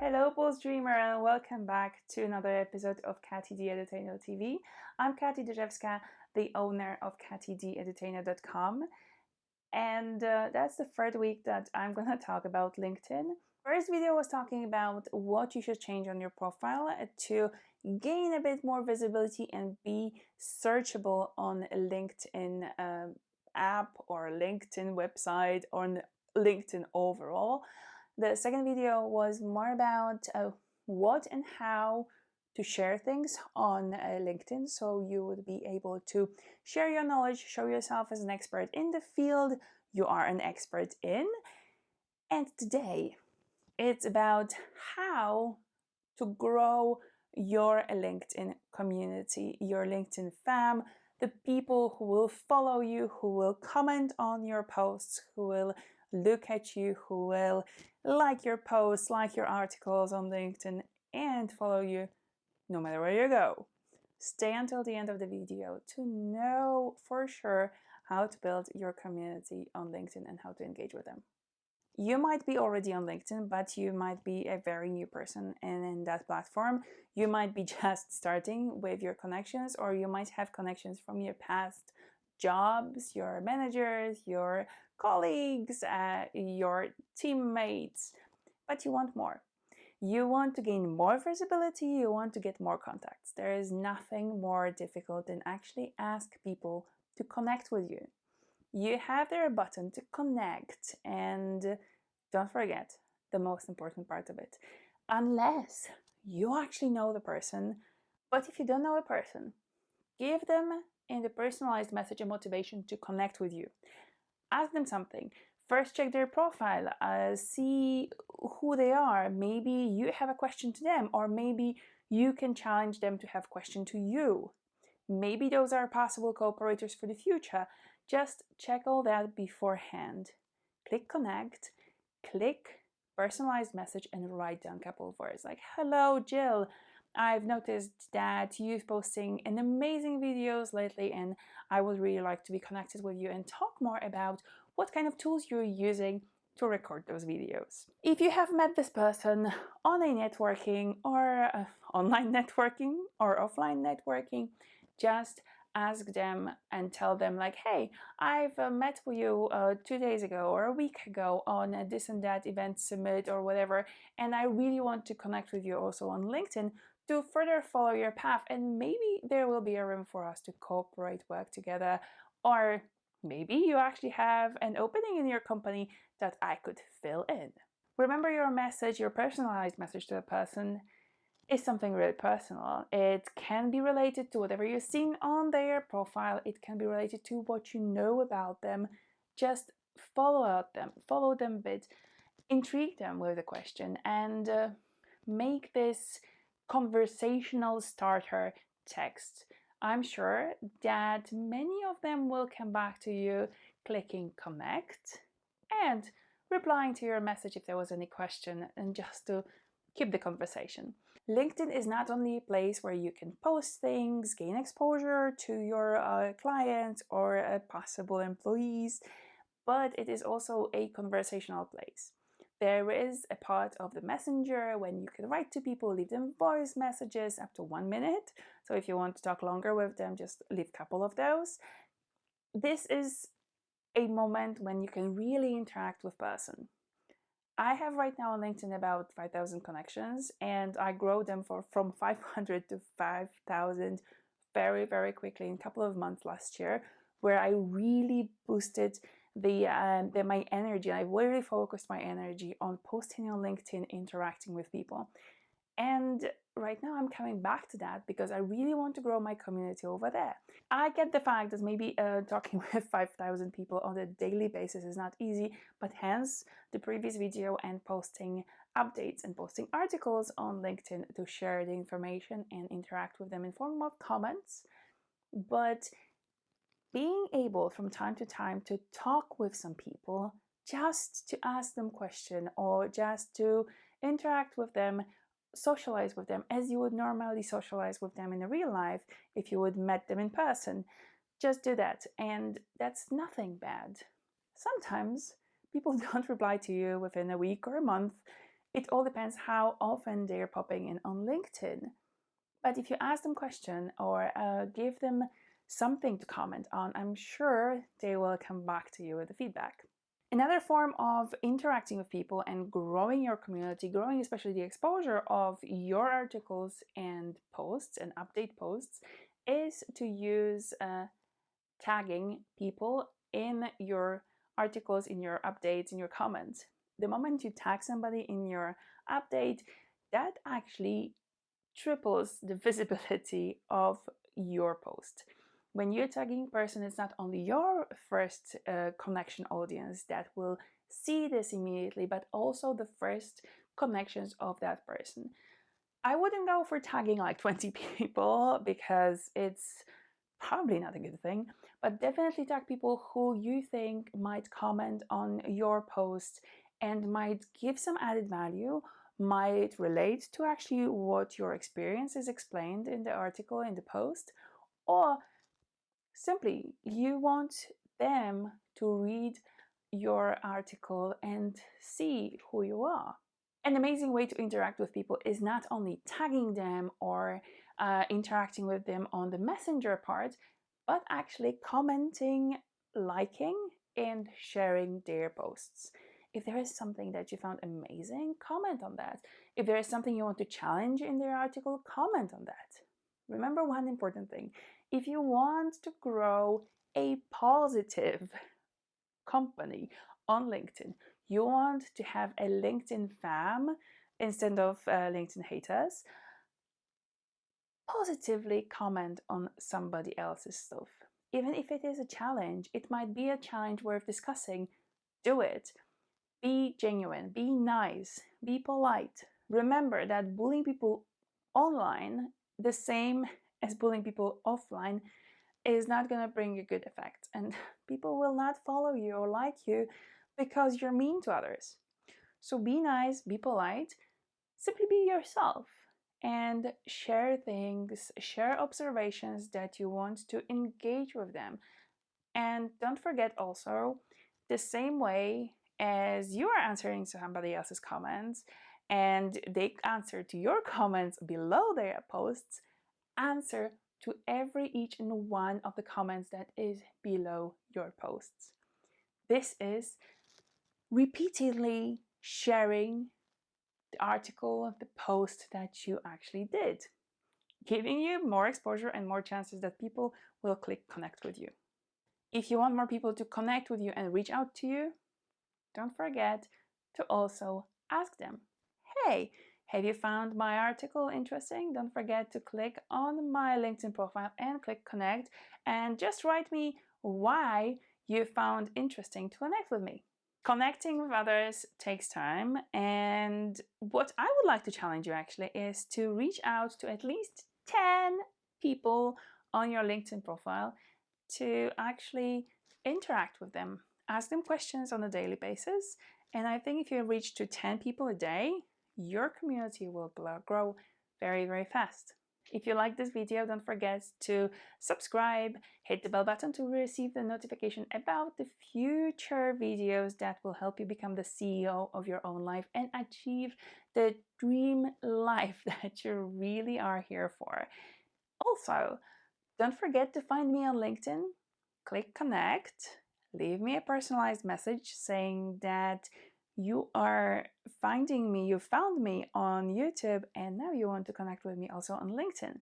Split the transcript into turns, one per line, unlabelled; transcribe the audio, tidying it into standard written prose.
Hello, Pulse Dreamer, and welcome back to another episode of Katy the Edutainer TV. I'm Katy Drzewska, the owner of katytheedutainer.com, and that's the third week that I'm going to talk about LinkedIn. First video was talking about what you should change on your profile to gain a bit more visibility and be searchable on LinkedIn app or LinkedIn website or on LinkedIn overall. The second video was more about what and how to share things on LinkedIn, so you would be able to share your knowledge, show yourself as an expert in the field you are an expert in. And today it's about how to grow your LinkedIn community, your LinkedIn fam, the people who will follow you, who will comment on your posts, who will look at you, who will like your posts, like your articles on LinkedIn, and follow you no matter where you go. Stay until the end of the video to know for sure how to build your community on LinkedIn and how to engage with them. You might be already on LinkedIn, but you might be a very new person in that platform. You might be just starting with your connections, or you might have connections from your past jobs, your managers, your colleagues, your teammates, but you want more. You want to gain more visibility, you want to get more contacts. There is nothing more difficult than actually ask people to connect with you. You have there a button to connect, and don't forget the most important part of it. Unless you actually know the person, but if you don't know a person, give them in the personalized message a motivation to connect with you. Ask them something. First, check their profile, see who they are. Maybe you have a question to them, or maybe you can challenge them to have a question to you. Maybe those are possible cooperators for the future. Just check all that beforehand. Click connect, click personalized message, and write down a couple of words like, hello, Jill. I've noticed that you're posting an amazing videos lately, and I would really like to be connected with you and talk more about what kind of tools you're using to record those videos. If you have met this person on a networking or online networking or offline networking, just ask them and tell them like, hey, I've met with you 2 days ago or a week ago on a this and that event summit or whatever, and I really want to connect with you also on LinkedIn to further follow your path, and maybe there will be a room for us to cooperate, work together, or maybe you actually have an opening in your company that I could fill in. Remember, your message, your personalized message to a person is something really personal. It can be related to whatever you've seen on their profile. It can be related to what you know about them. Just follow them a bit, intrigue them with a question, and make this conversational starter text. I'm sure that many of them will come back to you clicking connect and replying to your message if there was any question, and just to keep the conversation. LinkedIn is not only a place where you can post things, gain exposure to your clients or possible employees, but it is also a conversational place. There is a part of the messenger when you can write to people, leave them voice messages up to 1 minute. So if you want to talk longer with them, just leave a couple of those. This is a moment when you can really interact with person. I have right now on LinkedIn about 5,000 connections, and I grow them from 500 to 5,000 very, very quickly in a couple of months last year, where I really boosted my energy. I really focused my energy on posting on LinkedIn, interacting with people. And right now I'm coming back to that because I really want to grow my community over there. I get the fact that maybe talking with 5,000 people on a daily basis is not easy, but hence the previous video and posting updates and posting articles on LinkedIn to share the information and interact with them in form of comments. But being able from time to time to talk with some people, just to ask them questions or just to interact with them, socialize with them as you would normally socialize with them in a real life if you would met them in person. Just do that, and that's nothing bad. Sometimes people don't reply to you within a week or a month. It all depends how often they're popping in on LinkedIn. But if you ask them a question or give them something to comment on, I'm sure they will come back to you with the feedback. Another form of interacting with people and growing your community, growing especially the exposure of your articles and posts and update posts, is to use tagging people in your articles, in your updates, in your comments. The moment you tag somebody in your update, that actually triples the visibility of your post. When you're tagging person, it's not only your first connection audience that will see this immediately, but also the first connections of that person. I wouldn't go for tagging like 20 people because it's probably not a good thing, but definitely tag people who you think might comment on your post and might give some added value, might relate to actually what your experience is explained in the article, in the post, or simply you want them to read your article and see who you are. An amazing way to interact with people is not only tagging them or interacting with them on the messenger part, but actually commenting, liking, and sharing their posts. If there is something that you found amazing, comment on that. If there is something you want to challenge in their article, comment on that. Remember one important thing. If you want to grow a positive company on LinkedIn, you want to have a LinkedIn fam instead of LinkedIn haters, positively comment on somebody else's stuff. Even if it is a challenge, it might be a challenge worth discussing. Do it. Be genuine, be nice, be polite. Remember that bullying people online, the same as bullying people offline, is not going to bring a good effect. And people will not follow you or like you because you're mean to others. So be nice, be polite, simply be yourself and share things, share observations that you want to engage with them. And don't forget also, the same way as you are answering to somebody else's comments and they answer to your comments below their posts, answer to each and one of the comments that is below your posts. This is repeatedly sharing the article, the post that you actually did, giving you more exposure and more chances that people will click connect with you. If you want more people to connect with you and reach out to you, don't forget to also ask them, hey, have you found my article interesting? Don't forget to click on my LinkedIn profile and click connect and just write me why you found interesting to connect with me. Connecting with others takes time, and what I would like to challenge you actually is to reach out to at least 10 people on your LinkedIn profile to actually interact with them. Ask them questions on a daily basis, and I think if you reach to 10 people a day, your community will grow very, very fast. If you like this video, don't forget to subscribe, hit the bell button to receive the notification about the future videos that will help you become the CEO of your own life and achieve the dream life that you really are here for. Also, don't forget to find me on LinkedIn, click connect, leave me a personalized message saying that you are finding me, you found me on YouTube, and now you want to connect with me also on LinkedIn.